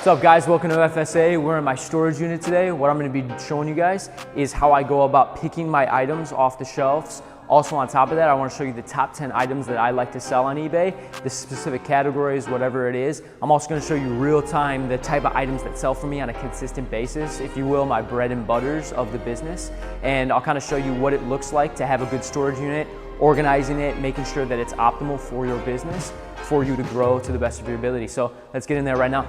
What's up guys, welcome to FSA. We're in my storage unit today. What I'm gonna be showing you guys is how I go about picking my items off the shelves. Also on top of that, I wanna show you the top 10 items that I like to sell on eBay, the specific categories, whatever it is. I'm also gonna show you real time the type of items that sell for me on a consistent basis, if you will, my bread and butters of the business. And I'll kind of show you what it looks like to have a good storage unit, organizing it, making sure that it's optimal for your business, for you to grow to the best of your ability. So let's get in there right now.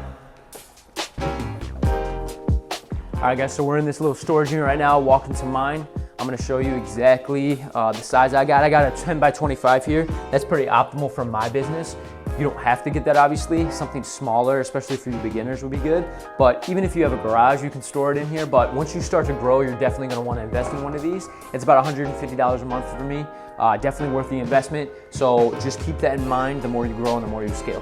All right guys, so we're in this little storage unit right now, walking to mine. I'm gonna show you exactly the size I got. I got a 10 by 25 here. That's pretty optimal for my business. You don't have to get that obviously. Something smaller, especially for you beginners, would be good. But even if you have a garage, you can store it in here. But once you start to grow, you're definitely gonna wanna invest in one of these. It's about $150 a month for me. Definitely worth the investment. So just keep that in mind. The more you grow and the more you scale.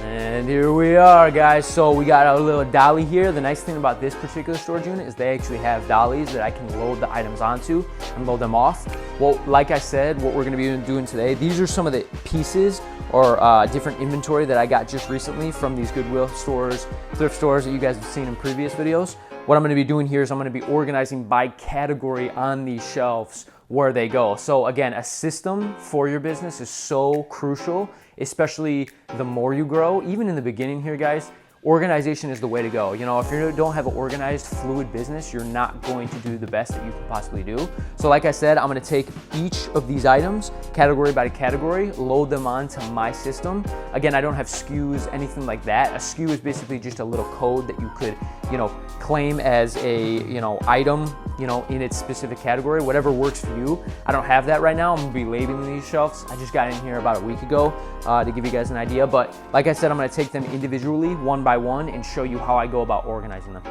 And here we are guys, so we got a little dolly here. The nice thing about this particular storage unit is they actually have dollies that I can load the items onto and load them off. Well, like I said, what we're gonna be doing today, these are some of the pieces or different inventory that I got just recently from these Goodwill stores, thrift stores that you guys have seen in previous videos. What I'm gonna be doing here is I'm gonna be organizing by category on these shelves where they go. So again, a system for your business is so crucial, especially the more you grow. Even in the beginning here, guys, organization is the way to go. You know, if you don't have an organized, fluid business, you're not going to do the best that you can possibly do. So like I said, I'm gonna take each of these items, category by category, load them onto my system. Again, I don't have SKUs, anything like that. A SKU is basically just a little code that you could, you know, claim as a, you know, item, you know, in its specific category, whatever works for you. I don't have that right now. I'm gonna be labeling these shelves. I just got in here about a week ago to give you guys an idea. But like I said, I'm gonna take them individually, one by one, and show you how I go about organizing them.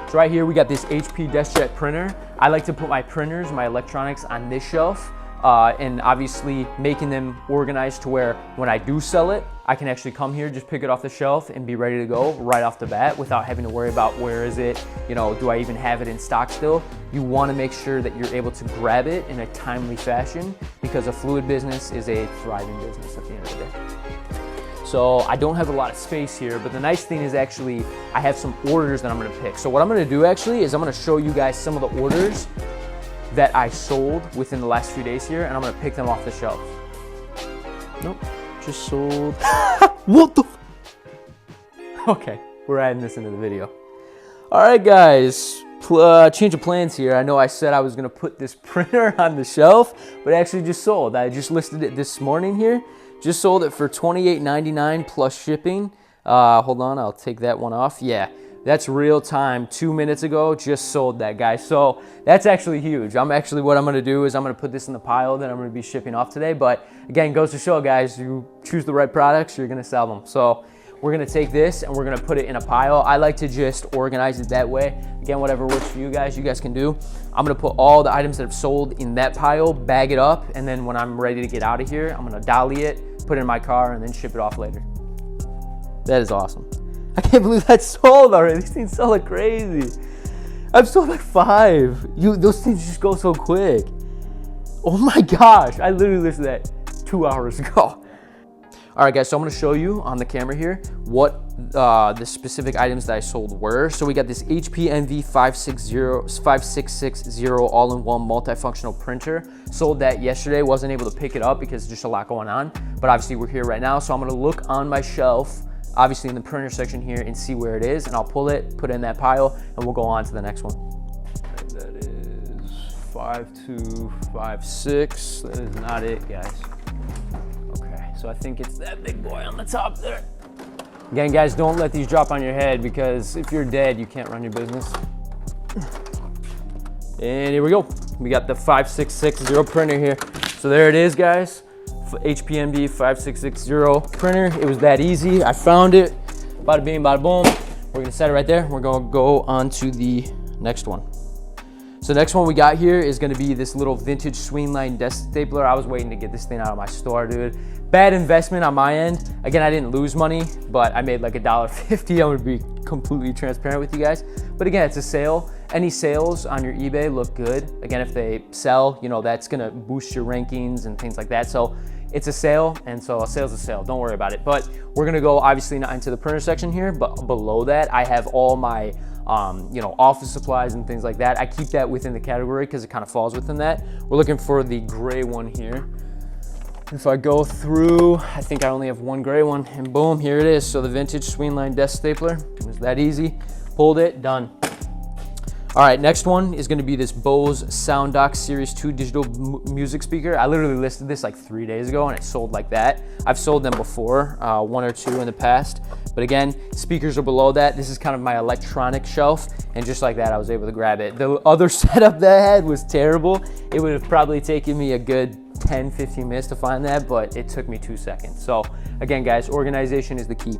So right here, we got this HP DeskJet printer. I like to put my printers, my electronics on this shelf, and obviously making them organized to where when I do sell it, I can actually come here, just pick it off the shelf and be ready to go right off the bat without having to worry about where is it, you know, do I even have it in stock still? You wanna make sure that you're able to grab it in a timely fashion because a fluid business is a thriving business at the end of the day. So I don't have a lot of space here, but the nice thing is actually I have some orders that I'm gonna pick. So what I'm gonna do actually is I'm gonna show you guys some of the orders that I sold within the last few days here, and I'm gonna pick them off the shelf. Nope, just sold. What the Okay, we're adding this into the video. All right guys, change of plans here. I know I said I was gonna put this printer on the shelf, but it actually just sold. I just listed it this morning here. Just sold it for $28.99 plus shipping. Hold on, I'll take that one off. Yeah, that's real time. 2 minutes ago, just sold that, guy. So that's actually huge. What I'm gonna do is I'm gonna put this in the pile that I'm gonna be shipping off today. But again, goes to show, guys, you choose the right products, you're gonna sell them. So we're gonna take this and we're gonna put it in a pile. I like to just organize it that way. Again, whatever works for you guys can do. I'm gonna put all the items that have sold in that pile, bag it up, and then when I'm ready to get out of here, I'm gonna dolly it, put it in my car, and then ship it off later. That is awesome. I can't believe that sold already. These things sell like crazy. I've sold like 5. Those things just go so quick. Oh my gosh, I literally listed that 2 hours ago. All right guys, so I'm gonna show you on the camera here what the specific items that I sold were. So we got this HP Envy 5660 all-in-one multifunctional printer. Sold that yesterday, wasn't able to pick it up because there's just a lot going on. But obviously we're here right now, so I'm gonna look on my shelf, obviously in the printer section here, and see where it is, and I'll pull it, put it in that pile, and we'll go on to the next one. And that is 5256, that is not it, guys. So I think it's that big boy on the top there. Again, guys, don't let these drop on your head because if you're dead, you can't run your business. And here we go. We got the 5660 printer here. So there it is, guys. HP Envy 5660 printer. It was that easy. I found it. Bada bing, bada boom. We're gonna set it right there. We're gonna go on to the next one. So the next one we got here is gonna be this little vintage Swingline desk stapler. I was waiting to get this thing out of my store, dude. Bad investment on my end. Again, I didn't lose money, but I made like $1.50. I'm gonna be completely transparent with you guys. But again, it's a sale. any sales on your eBay look good. Again, if they sell, you know, that's gonna boost your rankings and things like that. So it's a sale, and so a sale's a sale, don't worry about it. But we're gonna go obviously not into the printer section here, but below that, I have all my you know, office supplies and things like that. I keep that within the category because it kind of falls within that. We're looking for the gray one here. If I go through, I think I only have one gray one, and boom, here it is. So the vintage Swingline desk stapler, it was that easy. Pulled it, done. All right, next one is gonna be this Bose SoundDock Series 2 digital music speaker. I literally listed this like 3 days ago and it sold like that. I've sold them before, one or two in the past. But again, speakers are below that. This is kind of my electronic shelf, and just like that, I was able to grab it. The other setup that I had was terrible. It would have probably taken me a good 10, 15 minutes to find that, but it took me 2 seconds. So again, guys, organization is the key.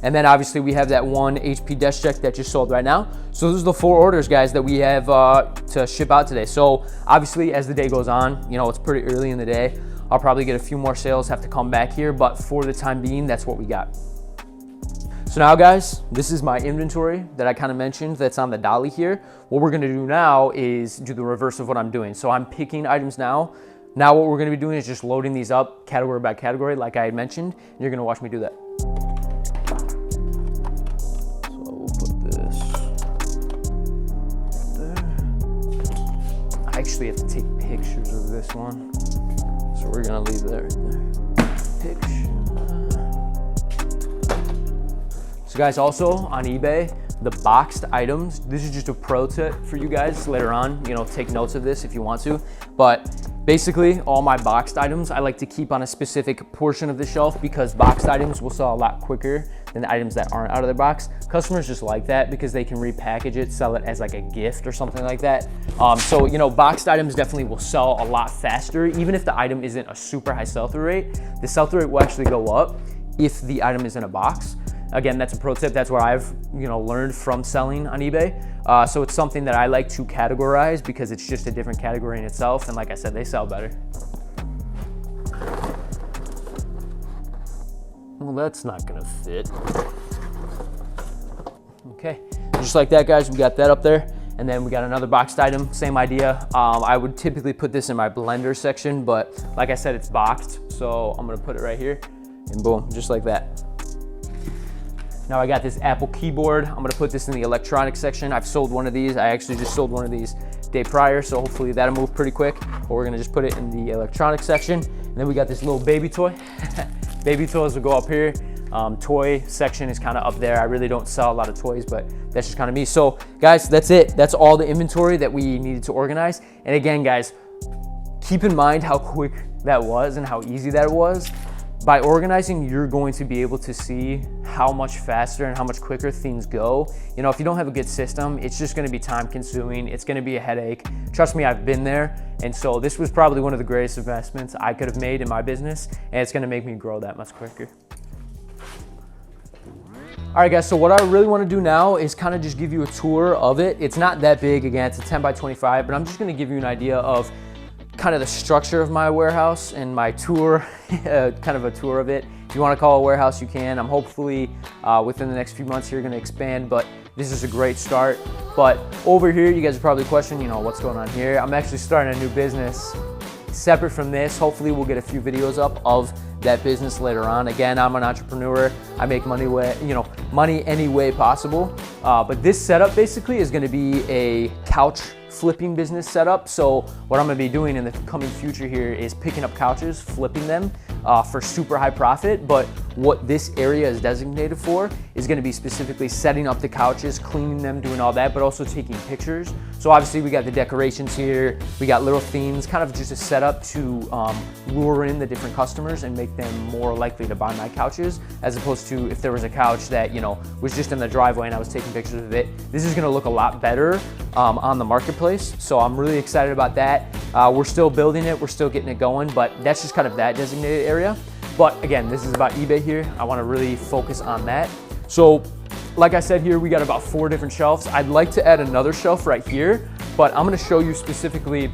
And then obviously we have that one HP desk check that just sold right now. So those are the 4 orders, guys, that we have to ship out today. So obviously as the day goes on, you know, it's pretty early in the day. I'll probably get a few more sales, have to come back here, but for the time being, that's what we got. So now, guys, this is my inventory that I kind of mentioned that's on the dolly here. What we're gonna do now is do the reverse of what I'm doing. So I'm picking items now. Now what we're gonna be doing is just loading these up category by category like I had mentioned, and you're gonna watch me do that. So we'll put this there. I actually have to take pictures of this one. So we're gonna leave that right there. Picture. So guys, also on eBay, the boxed items, this is just a pro tip for you guys later on, you know, take notes of this if you want to, but basically all my boxed items, I like to keep on a specific portion of the shelf because boxed items will sell a lot quicker than the items that aren't out of their box. Customers just like that because they can repackage it, sell it as like a gift or something like that. So, you know, boxed items definitely will sell a lot faster. Even if the item isn't a super high sell-through rate, the sell-through rate will actually go up if the item is in a box. Again, that's a pro tip. That's what I've, you know, learned from selling on eBay. So it's something that I like to categorize because it's just a different category in itself. And like I said, they sell better. Well, that's not gonna fit. Okay, just like that, guys, we got that up there. And then we got another boxed item, same idea. I would typically put this in my blender section, but like I said, it's boxed. So I'm gonna put it right here and boom, just like that. Now I got this Apple keyboard. I'm gonna put this in the electronics section. I've sold one of these. I actually just sold one of these day prior, so hopefully that'll move pretty quick. But we're gonna just put it in the electronics section. And then we got this little baby toy. Baby toys will go up here. Toy section is kind of up there. I really don't sell a lot of toys, but that's just kind of me. So guys, that's it. That's all the inventory that we needed to organize. And again, guys, keep in mind how quick that was and how easy that was. By organizing, you're going to be able to see how much faster and how much quicker things go. You know, if you don't have a good system, it's just gonna be time consuming. It's gonna be a headache. Trust me, I've been there. And so this was probably one of the greatest investments I could have made in my business, and it's gonna make me grow that much quicker. All right, guys, so what I really wanna do now is kind of just give you a tour of it. It's not that big, again, it's a 10 by 25, but I'm just gonna give you an idea of kind of the structure of my warehouse and my tour, kind of a tour of it. If you want to call it a warehouse, you can. I'm hopefully within the next few months here going to expand, but this is a great start. But over here, you guys are probably questioning, you know, what's going on here? I'm actually starting a new business separate from this. Hopefully we'll get a few videos up of that business later on. Again, I'm an entrepreneur. I make money any way possible. But this setup basically is going to be a couch flipping business setup. So what I'm gonna be doing in the coming future here is picking up couches, flipping them for super high profit. But what this area is designated for is gonna be specifically setting up the couches, cleaning them, doing all that, but also taking pictures. So obviously we got the decorations here, we got little themes, kind of just a setup to lure in the different customers and make them more likely to buy my couches, as opposed to if there was a couch that, you know, was just in the driveway and I was taking pictures of it. This is gonna look a lot better on the marketplace. So I'm really excited about that. We're still building it, we're still getting it going, but that's just kind of that designated area. But again, this is about eBay here. I wanna really focus on that. So like I said here, we got about 4 different shelves. I'd like to add another shelf right here, but I'm gonna show you specifically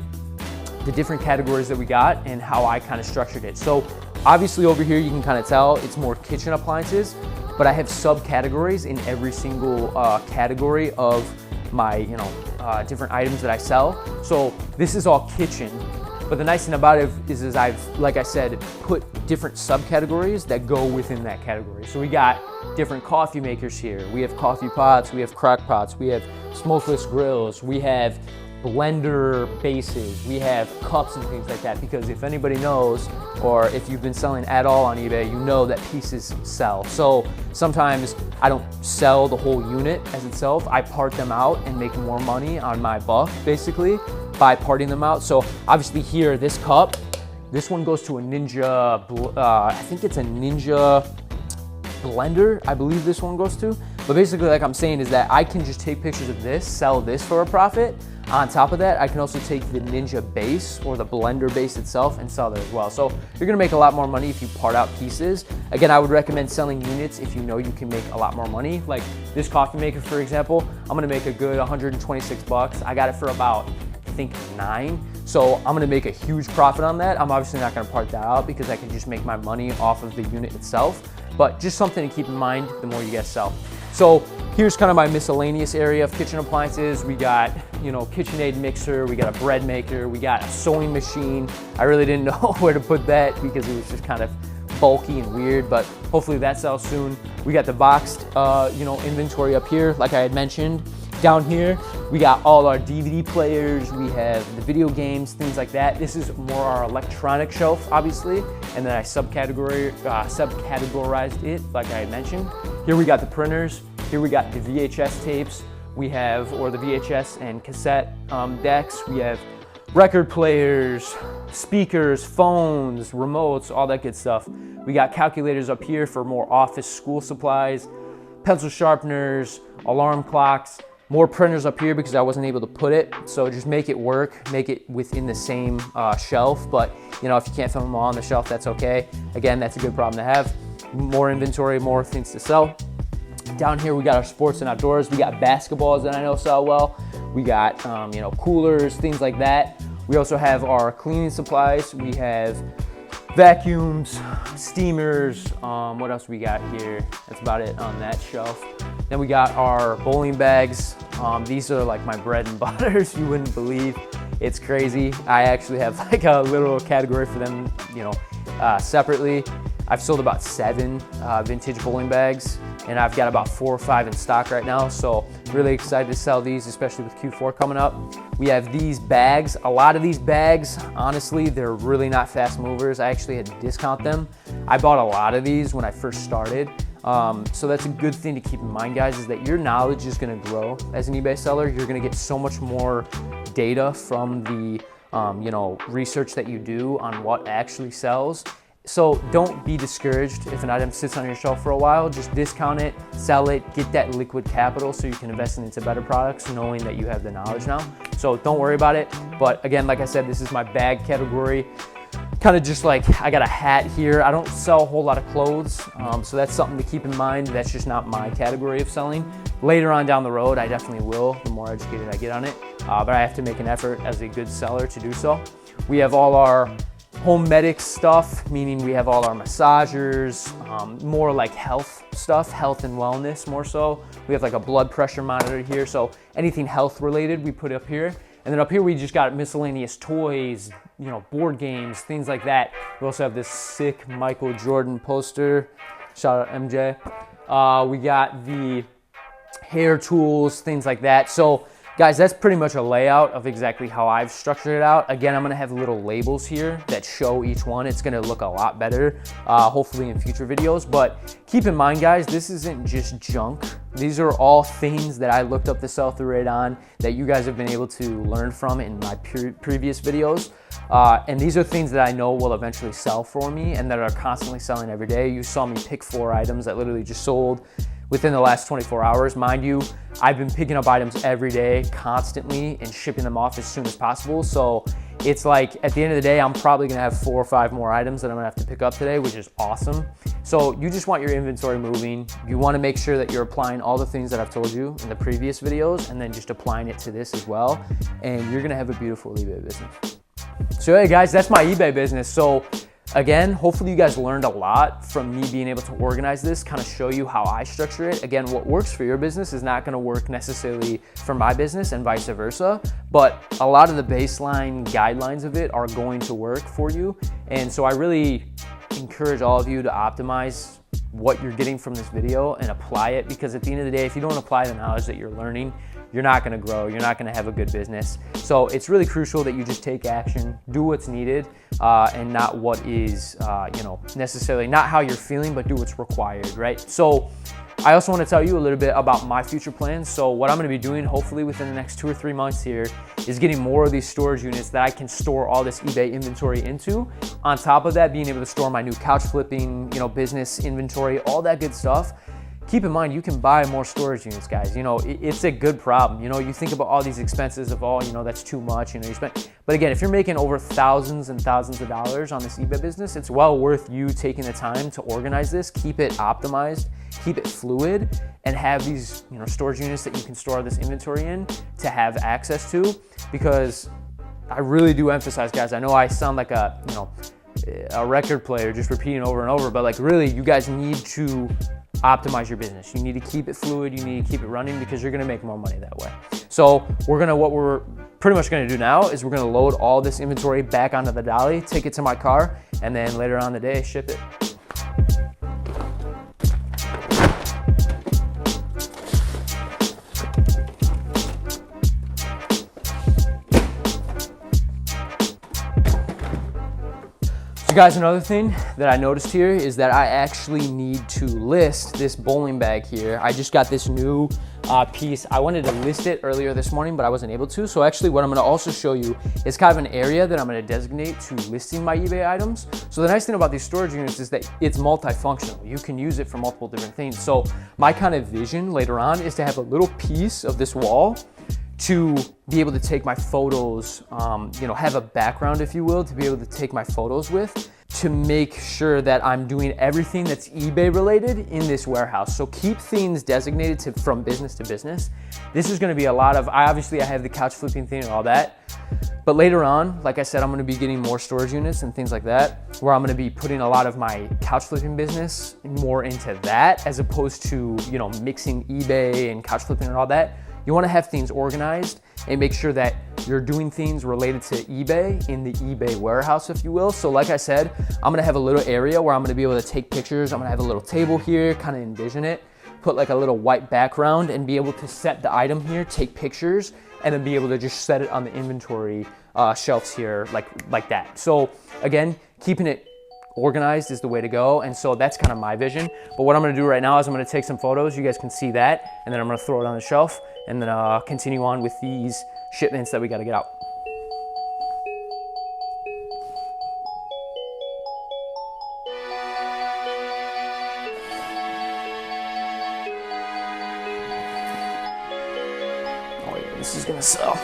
the different categories that we got and how I kind of structured it. So obviously over here, you can kind of tell it's more kitchen appliances, but I have subcategories in every single category of my different items that I sell. So this is all kitchen. But the nice thing about it is I've, like I said, put different subcategories that go within that category. So we got different coffee makers here. We have coffee pots, we have crock pots, we have smokeless grills, we have blender bases, we have cups and things like that, because if anybody knows, or if you've been selling at all on eBay, you know that pieces sell. So sometimes I don't sell the whole unit as itself, I part them out and make more money on my buck, basically, by parting them out. So obviously here, this cup, this one goes to a Ninja, I think it's a Ninja blender, I believe this one goes to. But basically, like I'm saying, is that I can just take pictures of this, sell this for a profit. On top of that, I can also take the Ninja base or the blender base itself and sell that as well. So you're gonna make a lot more money if you part out pieces. Again, I would recommend selling units if you know you can make a lot more money. Like this coffee maker, for example, I'm gonna make a good 126 bucks. I got it for about, I think, 9. So I'm gonna make a huge profit on that. I'm obviously not gonna part that out because I can just make my money off of the unit itself. But just something to keep in mind the more you guys sell. So here's kind of my miscellaneous area of kitchen appliances. We got, KitchenAid mixer, we got a bread maker, we got a sewing machine. I really didn't know where to put that because it was just kind of bulky and weird, but hopefully that sells soon. We got the boxed, inventory up here, like I had mentioned. Down here, we got all our DVD players, we have the video games, things like that. This is more our electronic shelf, obviously, and then I subcategorized it, like I had mentioned. Here we got the printers, here we got the VHS tapes, we have, or the VHS and cassette decks, we have record players, speakers, phones, remotes, all that good stuff. We got calculators up here for more office school supplies, pencil sharpeners, alarm clocks, more printers up here because I wasn't able to put it. So just make it work, make it within the same shelf. But if you can't fit them all on the shelf, that's okay. Again, that's a good problem to have. More inventory, more things to sell. Down here, we got our sports and outdoors. We got basketballs that I know sell well. We got, coolers, things like that. We also have our cleaning supplies. We have vacuums, steamers, what else we got here? That's about it on that shelf. Then we got our bowling bags. These are like my bread and butters. You wouldn't believe. It's crazy. I actually have like a little category for them, separately. I've sold about 7 vintage bowling bags, and I've got about 4 or 5 in stock right now. So really excited to sell these, especially with Q4 coming up. We have these bags. A lot of these bags, honestly, they're really not fast movers. I actually had to discount them. I bought a lot of these when I first started. So that's a good thing to keep in mind, guys, is that your knowledge is gonna grow as an eBay seller. You're gonna get so much more data from the research that you do on what actually sells. So don't be discouraged if an item sits on your shelf for a while. Just discount it, sell it, get that liquid capital so you can invest into better products knowing that you have the knowledge now. So don't worry about it. But again, like I said, this is my bag category. Kind of just like, I got a hat here. I don't sell a whole lot of clothes, so that's something to keep in mind. That's just not my category of selling. Later on down the road, I definitely will, the more educated I get on it. But I have to make an effort as a good seller to do so. We have all our home medic stuff, meaning we have all our massagers, more like health stuff, health and wellness more so. We have like a blood pressure monitor here, so anything health related we put up here. And then up here we just got miscellaneous toys, board games, things like that. We also have this sick Michael Jordan poster. Shout out MJ. We got the hair tools, things like that. So guys, that's pretty much a layout of exactly how I've structured it out. Again, I'm gonna have little labels here that show each one. It's gonna look a lot better, hopefully in future videos. But keep in mind, guys, this isn't just junk. These are all things that I looked up the sell-through rate on that you guys have been able to learn from in my previous videos. And these are things that I know will eventually sell for me and that are constantly selling every day. You saw me pick 4 items that literally just sold within the last 24 hours. Mind you, I've been picking up items every day constantly and shipping them off as soon as possible. So it's like at the end of the day, I'm probably gonna have 4 or 5 more items that I'm gonna have to pick up today, which is awesome. So you just want your inventory moving. You wanna make sure that you're applying all the things that I've told you in the previous videos and then just applying it to this as well. And you're gonna have a beautiful eBay business. So hey guys, that's my eBay business. So Again, hopefully you guys learned a lot from me being able to organize this, kind of show you how I structure it. Again, what works for your business is not gonna work necessarily for my business and vice versa, but a lot of the baseline guidelines of it are going to work for you. And so I really encourage all of you to optimize what you're getting from this video and apply it, because at the end of the day, if you don't apply the knowledge that you're learning, you're not gonna grow, you're not gonna have a good business. So it's really crucial that you just take action, do what's needed, and not what is, necessarily not how you're feeling, but do what's required, right? So I also wanna tell you a little bit about my future plans. So what I'm gonna be doing, hopefully within the next 2 or 3 months here, is getting more of these storage units that I can store all this eBay inventory into. On top of that, being able to store my new couch flipping, business inventory, all that good stuff. Keep in mind, you can buy more storage units, guys. It's a good problem. You think about all these expenses of, that's too much, you spend. But again, if you're making over thousands and thousands of dollars on this eBay business, it's well worth you taking the time to organize this, keep it optimized, keep it fluid, and have these, storage units that you can store this inventory in to have access to. Because I really do emphasize, guys, I know I sound like a record player just repeating over and over, but like really, you guys need to optimize your business. You need to keep it fluid, you need to keep it running, because you're gonna make more money that way. So what we're pretty much gonna do now is we're gonna load all this inventory back onto the dolly, take it to my car, and then later on in the day, ship it. Guys, another thing that I noticed here is that I actually need to list this bowling bag here. I just got this new piece. I wanted to list it earlier this morning, but I wasn't able to. So actually what I'm gonna also show you is kind of an area that I'm gonna designate to listing my eBay items. So the nice thing about these storage units is that it's multifunctional. You can use it for multiple different things. So my kind of vision later on is to have a little piece of this wall to be able to take my photos, have a background, if you will, to be able to take my photos with, to make sure that I'm doing everything that's eBay related in this warehouse. So keep things designated from business to business. This is gonna be a lot of, I have the couch flipping thing and all that, but later on, like I said, I'm gonna be getting more storage units and things like that, where I'm gonna be putting a lot of my couch flipping business more into that, as opposed to, mixing eBay and couch flipping and all that. You wanna have things organized and make sure that you're doing things related to eBay in the eBay warehouse, if you will. So like I said, I'm gonna have a little area where I'm gonna be able to take pictures. I'm gonna have a little table here, kind of envision it, put like a little white background and be able to set the item here, take pictures, and then be able to just set it on the inventory shelves here like that. So again, keeping it organized is the way to go, and so that's kind of my vision. But what I'm gonna do right now is I'm gonna take some photos, you guys can see that, and then I'm gonna throw it on the shelf, and then continue on with these shipments that we gotta get out. Oh yeah, this is gonna sell.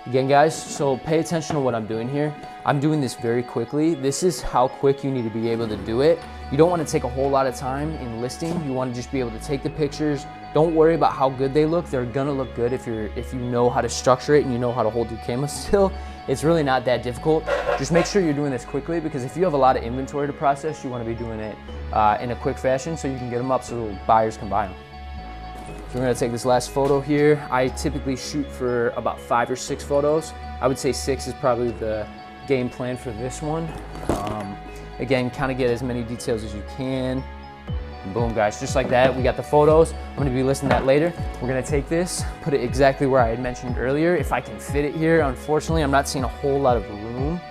Again, guys, so pay attention to what I'm doing here. I'm doing this very quickly. This is how quick you need to be able to do it. You don't want to take a whole lot of time in listing. You want to just be able to take the pictures. Don't worry about how good they look. They're gonna look good if you know how to structure it and you know how to hold your camera still. It's really not that difficult. Just make sure you're doing this quickly, because if you have a lot of inventory to process, you want to be doing it in a quick fashion so you can get them up so buyers can buy them. So we're gonna take this last photo here. I typically shoot for about 5 or 6 photos. I would say 6 is probably the game plan for this one. Again, kind of get as many details as you can. And boom, guys, just like that, we got the photos. I'm gonna be listing that later. We're gonna take this, put it exactly where I had mentioned earlier. If I can fit it here, unfortunately, I'm not seeing a whole lot of room.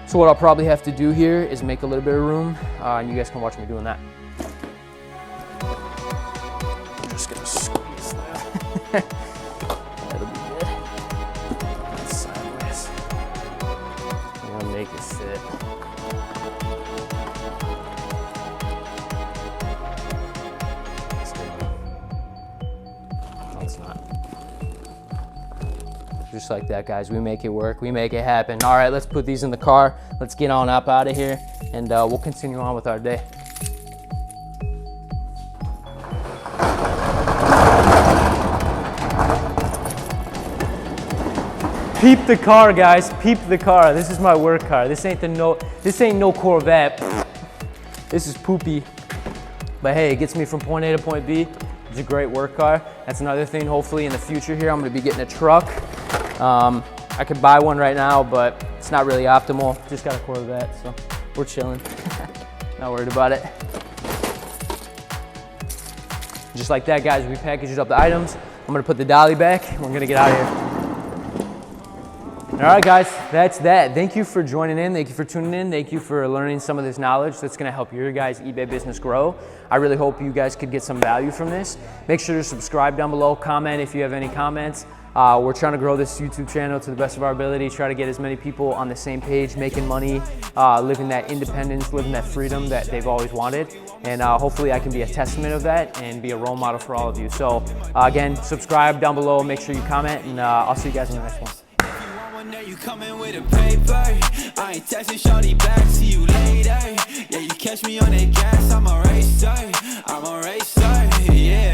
So what I'll probably have to do here is make a little bit of room, and you guys can watch me doing that. I'm just gonna squeeze that. That'll be good. Sideways. I'm gonna make it fit. No, it's not. Just like that, guys. We make it work. We make it happen. All right, let's put these in the car. Let's get on up out of here, and we'll continue on with our day. Peep the car, guys. Peep the car. This is my work car. This ain't no Corvette. This is poopy. But hey, it gets me from point A to point B. It's a great work car. That's another thing. Hopefully in the future here, I'm gonna be getting a truck. I could buy one right now, but it's not really optimal. Just got a Corvette, so we're chilling. Not worried about it. Just like that, guys, we packaged up the items. I'm gonna put the dolly back and we're gonna get out of here. All right, guys, that's that. Thank you for joining in. Thank you for tuning in. Thank you for learning some of this knowledge that's gonna help your guys' eBay business grow. I really hope you guys could get some value from this. Make sure to subscribe down below, comment if you have any comments. We're trying to grow this YouTube channel to the best of our ability, try to get as many people on the same page, making money, living that independence, living that freedom that they've always wanted. And hopefully I can be a testament of that and be a role model for all of you. So again, subscribe down below, make sure you comment, and I'll see you guys in the next one. You coming with a paper, I ain't texting shorty back, see you later. Yeah, you catch me on that gas, I'm a racer, yeah.